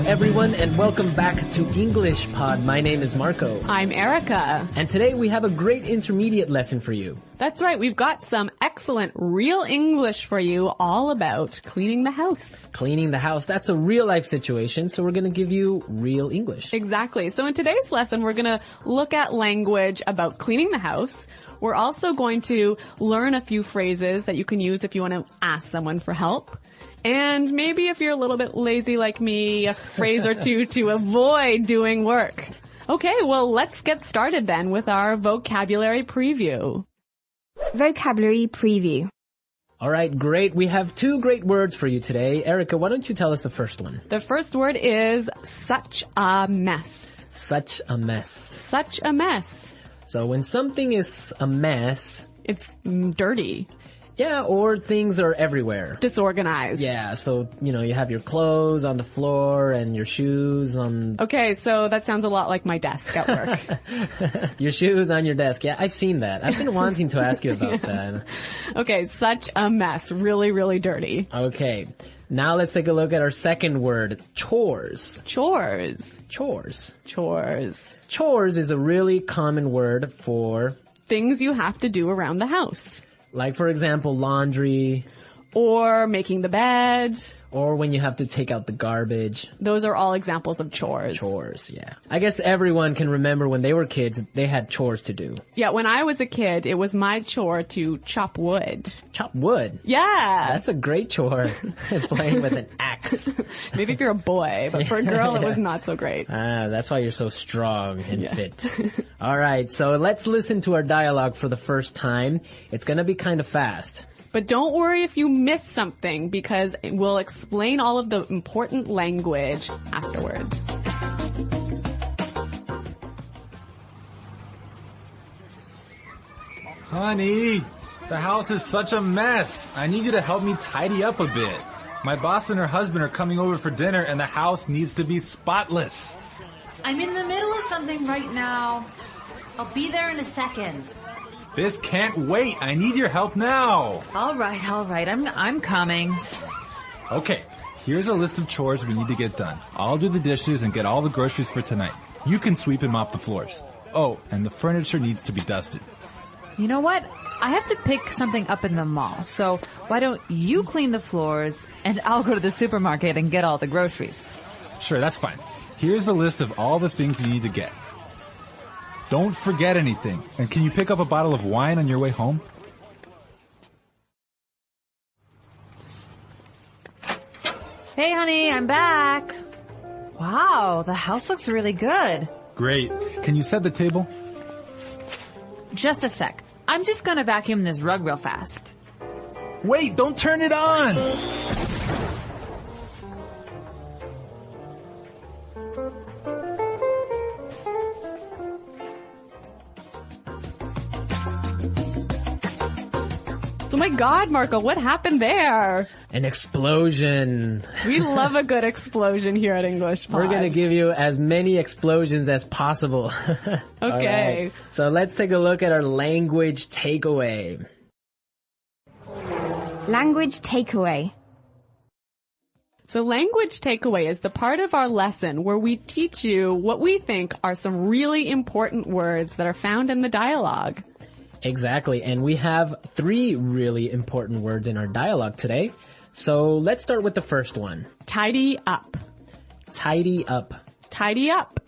everyone, and welcome back to English Pod. My name is Marco. I'm Erica. And today we have a great intermediate lesson for you. That's right. We've got some excellent real English for you all about cleaning the house. Cleaning the house, that's a real life situation, so we're going to give you real English. Exactly. So in today's lesson, we're going to look at language about cleaning the house. We're also going to learn a few phrases that you can use if you want to ask someone for help. And maybe if you're a little bit lazy like me, a phrase or two to avoid doing work. Okay, well, let's get started then with our vocabulary preview. Vocabulary preview. All right, great. We have two great words for you today. Erica, why don't you tell us the first one? The first word is such a mess. Such a mess. Such a mess. So when something is a mess, it's dirty. Yeah, or things are everywhere. Disorganized. Yeah, so, you have your clothes on the floor and your shoes on... Okay, so that sounds a lot like my desk at work. Your shoes on your desk. Yeah, I've seen that. I've been wanting to ask you about that. Okay, such a mess. Really, really dirty. Okay, now let's take a look at our second word, chores. Chores. Chores. Chores. Chores is a really common word for... things you have to do around the house. Like, for example, laundry. Or making the bed. Or when you have to take out the garbage. Those are all examples of chores. Chores, yeah. I guess everyone can remember when they were kids, they had chores to do. Yeah, when I was a kid, it was my chore to chop wood. Chop wood? Yeah. That's a great chore. Playing with an axe. Maybe if you're a boy, but for a girl, it was not so great. That's why you're so strong and fit. All right, so let's listen to our dialogue for the first time. It's gonna be kind of fast. But don't worry if you miss something, because we'll explain all of the important language afterwards. Honey, the house is such a mess. I need you to help me tidy up a bit. My boss and her husband are coming over for dinner and the house needs to be spotless. I'm in the middle of something right now. I'll be there in a second. This can't wait. I need your help now. All right. I'm coming. Okay, here's a list of chores we need to get done. I'll do the dishes and get all the groceries for tonight. You can sweep and mop the floors. Oh, and the furniture needs to be dusted. You know what? I have to pick something up in the mall, so why don't you clean the floors and I'll go to the supermarket and get all the groceries. Sure, that's fine. Here's the list of all the things you need to get. Don't forget anything. And can you pick up a bottle of wine on your way home? Hey, honey, I'm back. Wow, the house looks really good. Great. Can you set the table? Just a sec. I'm just gonna vacuum this rug real fast. Wait, don't turn it on! Oh my God, Marco, what happened there? An explosion. We love a good explosion here at English Pod. We're going to give you as many explosions as possible. Okay. Right. So let's take a look at our language takeaway. Language takeaway. So language takeaway is the part of our lesson where we teach you what we think are some really important words that are found in the dialogue. Exactly, and we have 3 really important words in our dialogue today. So let's start with the first one. Tidy up. Tidy up. Tidy up.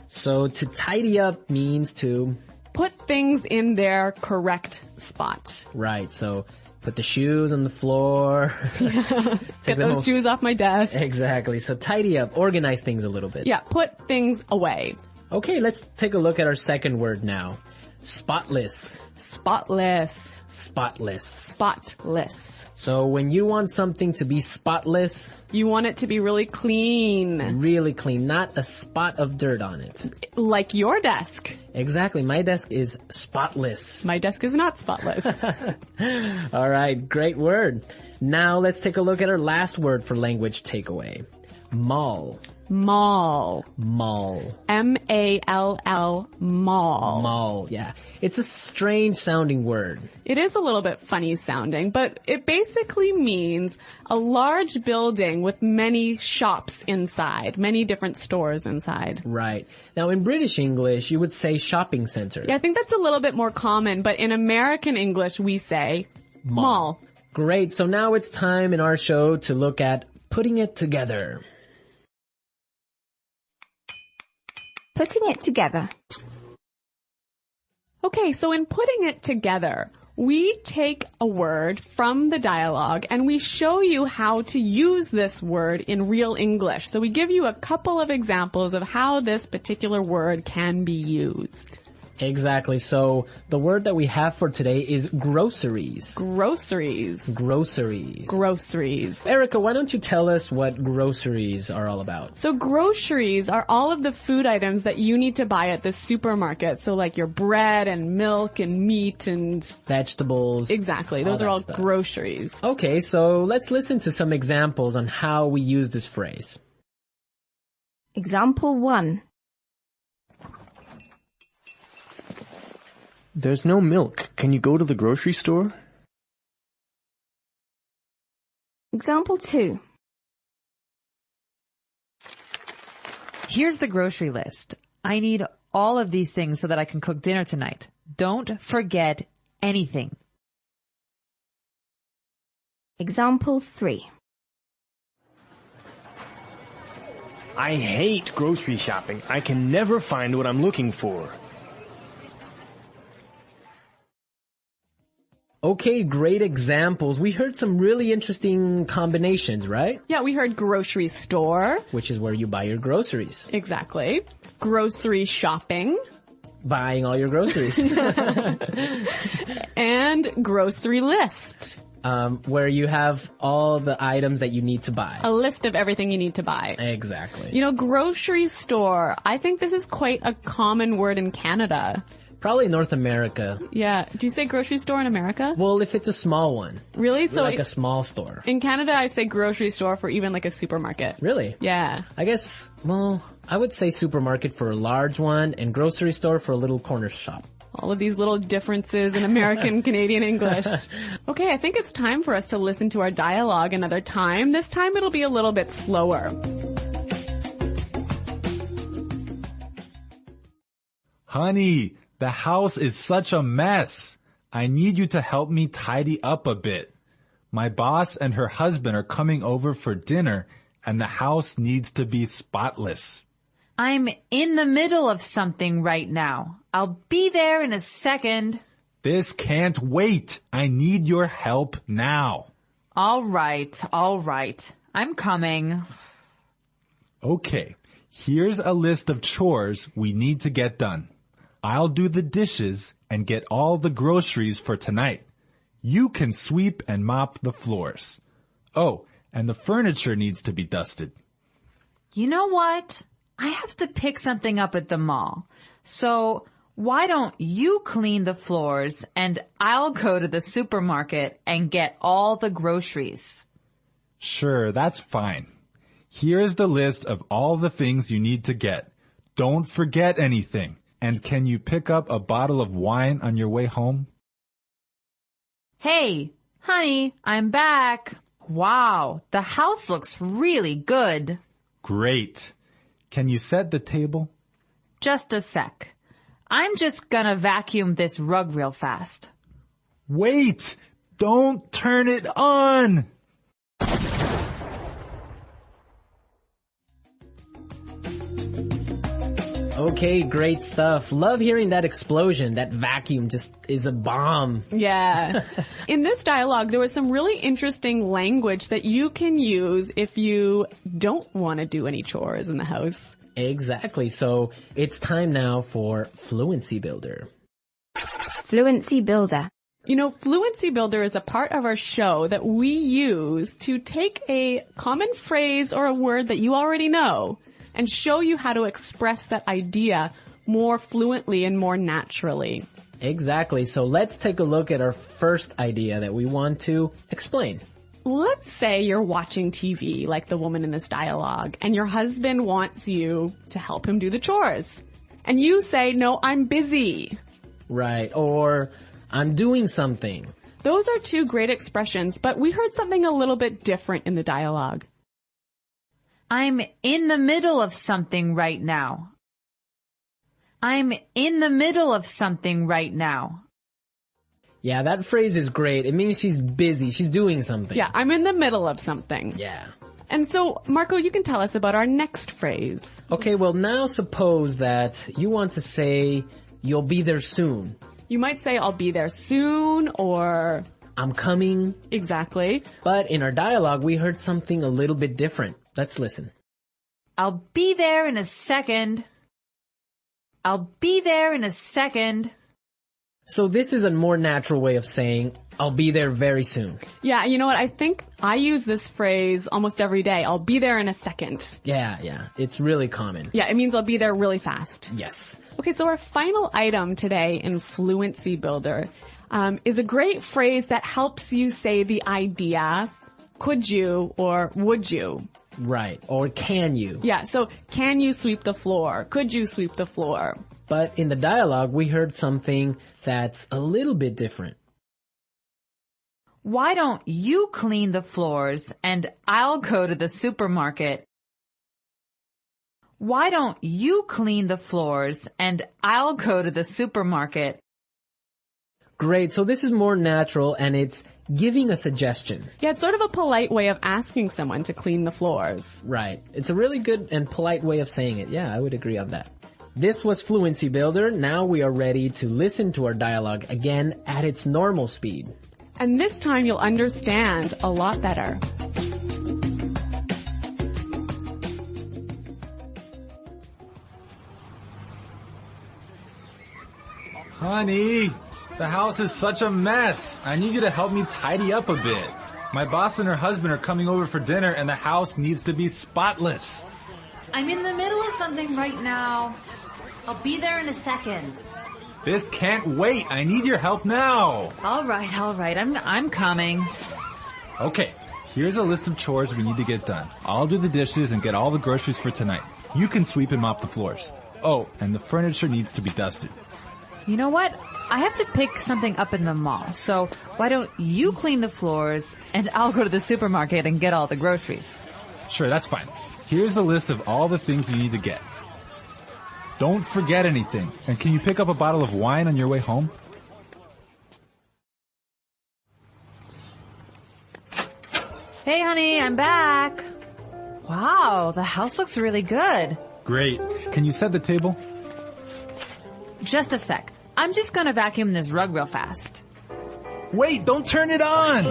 So to tidy up means to... put things in their correct spot. Right, so put the shoes on the floor. Get those shoes off my desk. Exactly, so tidy up, organize things a little bit. Yeah, put things away. Okay, let's take a look at our second word now. Spotless. Spotless. Spotless. Spotless. So when you want something to be spotless... you want it to be really clean. Really clean, not a spot of dirt on it. Like your desk. Exactly, my desk is spotless. My desk is not spotless. Alright, great word. Now let's take a look at our last word for language takeaway. Mall. Mall. Mall. M-A-L-L, mall. Mall, yeah. It's a strange sounding word. It is a little bit funny sounding, but it basically means a large building with many shops inside, many different stores inside. Right. Now in British English, you would say shopping center. Yeah, I think that's a little bit more common, but in American English, we say mall. Great. So now it's time in our show to look at putting it together. Putting it together. Okay, so in putting it together, we take a word from the dialogue and we show you how to use this word in real English. So we give you a couple of examples of how this particular word can be used. Exactly. So the word that we have for today is groceries. Groceries. Groceries. Groceries. Erica, why don't you tell us what groceries are all about? So groceries are all of the food items that you need to buy at the supermarket. So like your bread and milk and meat and Vegetables. exactly. Those are all stuff. groceries. Okay, so let's listen to some examples on how we use this phrase. Example 1. There's no milk. Can you go to the grocery store? Example 2. Here's the grocery list. I need all of these things so that I can cook dinner tonight. Don't forget anything. Example 3. I hate grocery shopping. I can never find what I'm looking for. Okay, great examples. We heard some really interesting combinations, right? Yeah, we heard grocery store. Which is where you buy your groceries. Exactly. Grocery shopping. Buying all your groceries. And grocery list. Where you have all the items that you need to buy. A list of everything you need to buy. Exactly. You know, grocery store. I think this is quite a common word in Canada. Probably North America. Yeah. Do you say grocery store in America? Well, if it's a small one. Really? So Like a small store. in Canada, I say grocery store for even like a supermarket. Really? Yeah. I guess, well, I would say supermarket for a large one and grocery store for a little corner shop. All of these little differences in American Canadian English. Okay, I think it's time for us to listen to our dialogue another time. This time it'll be a little bit slower. Honey, the house is such a mess. I need you to help me tidy up a bit. My boss and her husband are coming over for dinner, and the house needs to be spotless. I'm in the middle of something right now. I'll be there in a second. This can't wait. I need your help now. All right. I'm coming. Okay, here's a list of chores we need to get done. I'll do the dishes and get all the groceries for tonight. You can sweep and mop the floors. Oh, and the furniture needs to be dusted. You know what? I have to pick something up at the mall. So why don't you clean the floors and I'll go to the supermarket and get all the groceries? Sure, that's fine. Here's the list of all the things you need to get. Don't forget anything. And can you pick up a bottle of wine on your way home? Hey, honey, I'm back. Wow, the house looks really good. Great. Can you set the table? Just a sec. I'm just gonna vacuum this rug real fast. Wait! Don't turn it on! Okay, great stuff. Love hearing that explosion. That vacuum just is a bomb. Yeah. In this dialogue, there was some really interesting language that you can use if you don't want to do any chores in the house. Exactly. So it's time now for Fluency Builder. Fluency Builder. You know, Fluency Builder is a part of our show that we use to take a common phrase or a word that you already know and show you how to express that idea more fluently and more naturally. Exactly. So let's take a look at our first idea that we want to explain. let's say you're watching TV like the woman in this dialogue and your husband wants you to help him do the chores. And you say, no, I'm busy. Right. Or I'm doing something. Those are two great expressions, but we heard something a little bit different in the dialogue. I'm in the middle of something right now. I'm in the middle of something right now. Yeah, that phrase is great. It means she's busy. She's doing something. Yeah, I'm in the middle of something. Yeah. And so, Marco, you can tell us about our next phrase. Okay, well now suppose that you want to say, you'll be there soon. You might say, I'll be there soon, or I'm coming. Exactly. But in our dialogue, we heard something a little bit different. Let's listen. I'll be there in a second. I'll be there in a second. So this is a more natural way of saying, I'll be there very soon. Yeah, you know what? I think I use this phrase almost every day. I'll be there in a second. Yeah. It's really common. Yeah, it means I'll be there really fast. Yes. Okay, so our final item today in Fluency Builder is a great phrase that helps you say the idea, could you or would you? Right. Or can you? Yeah, so can you sweep the floor? Could you sweep the floor? But in the dialogue, we heard something that's a little bit different. Why don't you clean the floors and I'll go to the supermarket? Why don't you clean the floors and I'll go to the supermarket? Great. So this is more natural and it's giving a suggestion. Yeah, it's sort of a polite way of asking someone to clean the floors. Right. It's a really good and polite way of saying it. Yeah, I would agree on that. This was Fluency Builder. Now we are ready to listen to our dialogue again at its normal speed. And this time you'll understand a lot better. Honey, the house is such a mess. I need you to help me tidy up a bit. My boss and her husband are coming over for dinner and the house needs to be spotless. I'm in the middle of something right now. I'll be there in a second. This can't wait. I need your help now. All right. I'm coming. Okay, here's a list of chores we need to get done. I'll do the dishes and get all the groceries for tonight. You can sweep and mop the floors. Oh, and the furniture needs to be dusted. You know what? I have to pick something up in the mall. So why don't you clean the floors and I'll go to the supermarket and get all the groceries. Sure, that's fine. Here's the list of all the things you need to get. Don't forget anything. And can you pick up a bottle of wine on your way home? Hey, honey, I'm back. Wow, the house looks really good. Great. Can you set the table? Just a sec. I'm just gonna vacuum this rug real fast. Wait, don't turn it on!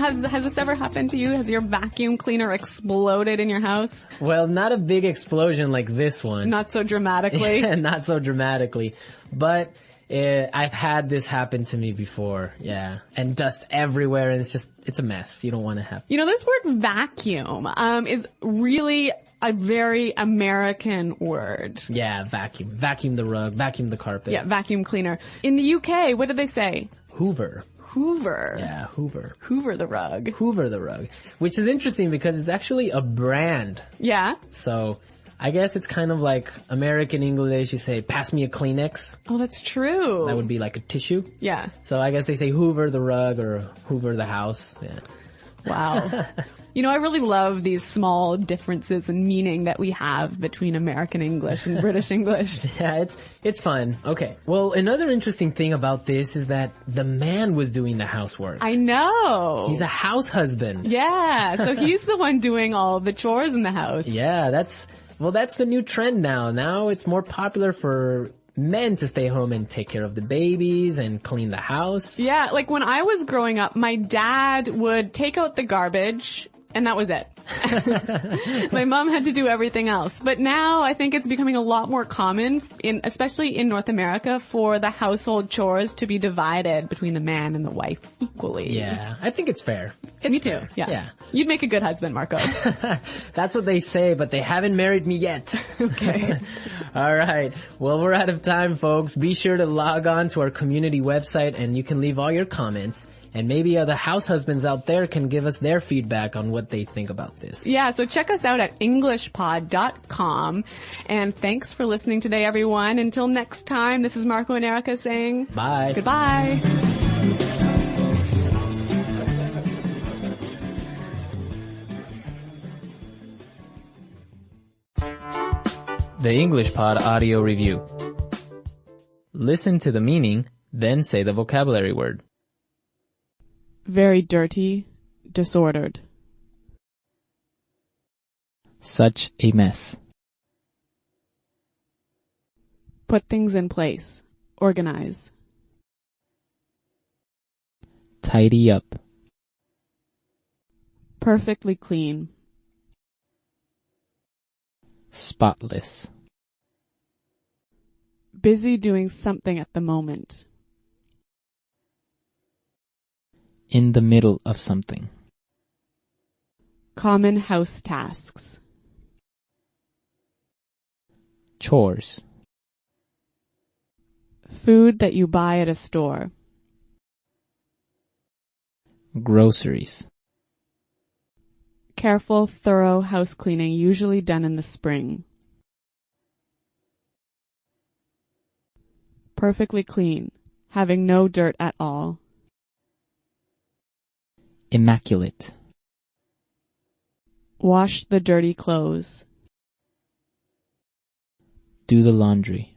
Has this ever happened to you? Has your vacuum cleaner exploded in your house? Well, not a big explosion like this one. Not so dramatically. Not so dramatically. But I've had this happen to me before. Yeah. And dust everywhere and it's a mess. You don't want to have. You know, this word vacuum, is really a very American word. Yeah, vacuum. Vacuum the rug, vacuum the carpet. Yeah, vacuum cleaner. In the UK, what did they say? Hoover. Hoover. Yeah, Hoover. Hoover the rug. Hoover the rug. Which is interesting because it's actually a brand. Yeah. So I guess it's kind of like American English. You say, pass me a Kleenex. Oh, that's true. That would be like a tissue. Yeah. So I guess they say Hoover the rug or Hoover the house. Yeah. Wow. You know, I really love these small differences in meaning that we have between American English and British English. Yeah, it's fun. Okay. Well, another interesting thing about this is that the man was doing the housework. I know. He's a house husband. Yeah. So he's the one doing all of the chores in the house. Yeah, that's the new trend now. Now it's more popular for men to stay home and take care of the babies and clean the house. Yeah, like when I was growing up, my dad would take out the garbage And that was it. My mom had to do everything else. But now I think it's becoming a lot more common, especially in North America, for the household chores to be divided between the man and the wife equally. Yeah, I think it's fair. Me too. Yeah. You'd make a good husband, Marco. That's what they say, but they haven't married me yet. Okay. All right. Well, we're out of time, folks. Be sure to log on to our community website and you can leave all your comments. And maybe other house husbands out there can give us their feedback on what they think about this. Yeah, so check us out at englishpod.com. And thanks for listening today, everyone. Until next time, this is Marco and Erica saying Bye. Goodbye. The English Pod Audio Review. Listen to the meaning, then say the vocabulary word. Very dirty, disordered. Such a mess. Put things in place. Organize. Tidy up. Perfectly clean. Spotless. Busy doing something at the moment. In the middle of something. Common house tasks. Chores. Food that you buy at a store. Groceries. Careful, thorough house cleaning usually done in the spring. Perfectly clean, having no dirt at all. Immaculate. Wash the dirty clothes. Do the laundry.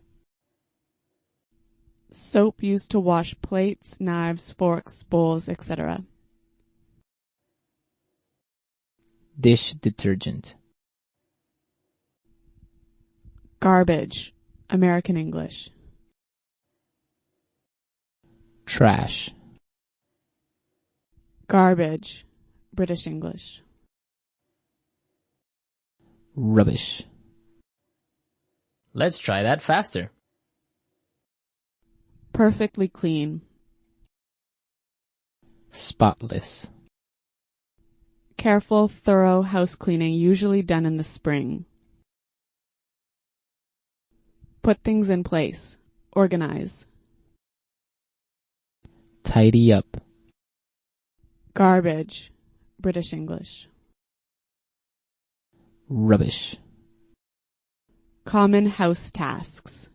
Soap used to wash plates, knives, forks, bowls, etc. Dish detergent. Garbage, American English. Trash. Garbage, British English. Rubbish. Let's try that faster. Perfectly clean. Spotless. Careful, thorough house cleaning usually done in the spring. Put things in place. Organize. Tidy up. Garbage, British English. Rubbish. Common house tasks.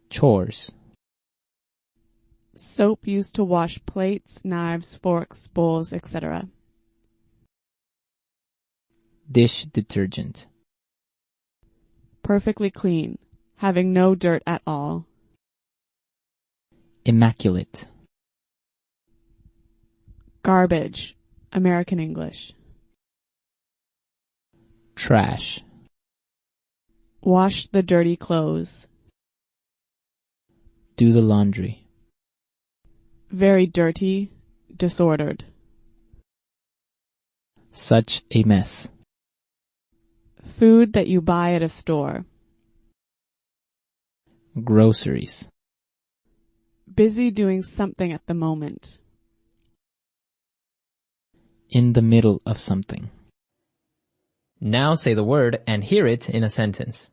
Chores. Soap used to wash plates, knives, forks, bowls, etc. Dish detergent. Perfectly clean, having no dirt at all. Immaculate. Garbage, American English. Trash. Wash the dirty clothes. Do the laundry. Very dirty, disordered. Such a mess. Food that you buy at a store. Groceries. Busy doing something at the moment. In the middle of something. Now say the word and hear it in a sentence.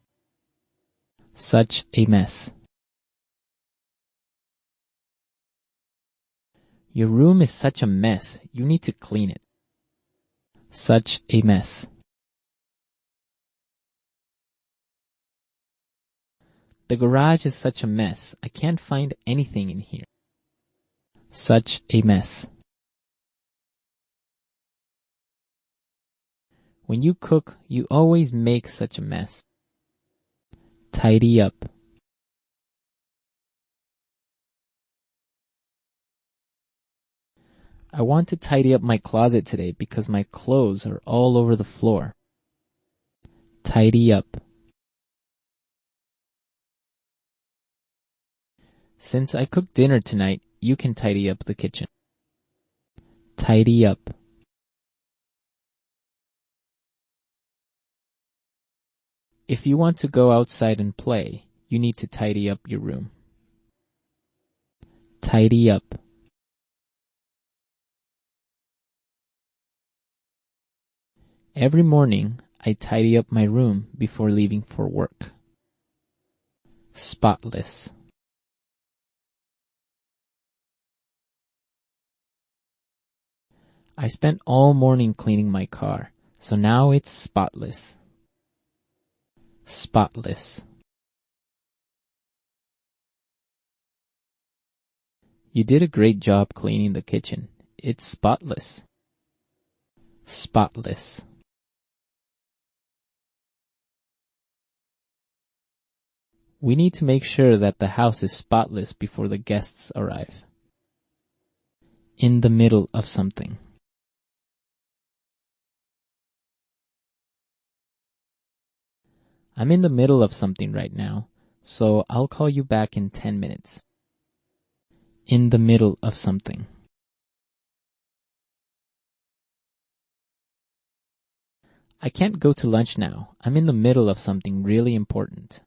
Such a mess. Your room is such a mess. You need to clean it. Such a mess. The garage is such a mess. I can't find anything in here. Such a mess. When you cook, you always make such a mess. Tidy up. I want to tidy up my closet today because my clothes are all over the floor. Tidy up. Since I cooked dinner tonight, you can tidy up the kitchen. Tidy up. If you want to go outside and play, you need to tidy up your room. Tidy up. Every morning, I tidy up my room before leaving for work. Spotless. I spent all morning cleaning my car, so now it's spotless. Spotless. You did a great job cleaning the kitchen. It's spotless. Spotless. We need to make sure that the house is spotless before the guests arrive. In the middle of something. I'm in the middle of something right now, so I'll call you back in 10 minutes. In the middle of something. I can't go to lunch now. I'm in the middle of something really important.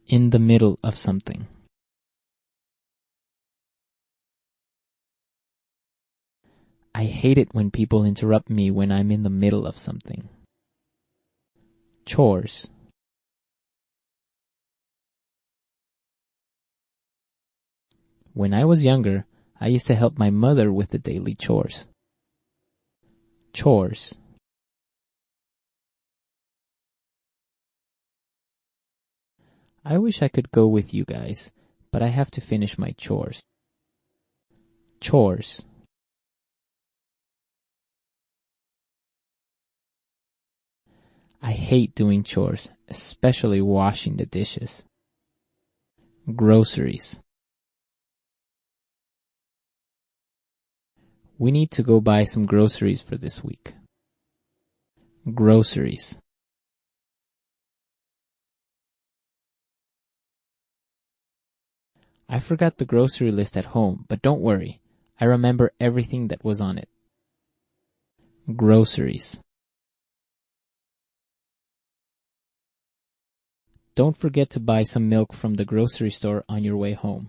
In the middle of something. I hate it when people interrupt me when I'm in the middle of something. Chores. When I was younger, I used to help my mother with the daily chores. Chores. I wish I could go with you guys, but I have to finish my chores. Chores. I hate doing chores, especially washing the dishes. Groceries. We need to go buy some groceries for this week. Groceries. I forgot the grocery list at home, but don't worry. I remember everything that was on it. Groceries. Don't forget to buy some milk from the grocery store on your way home.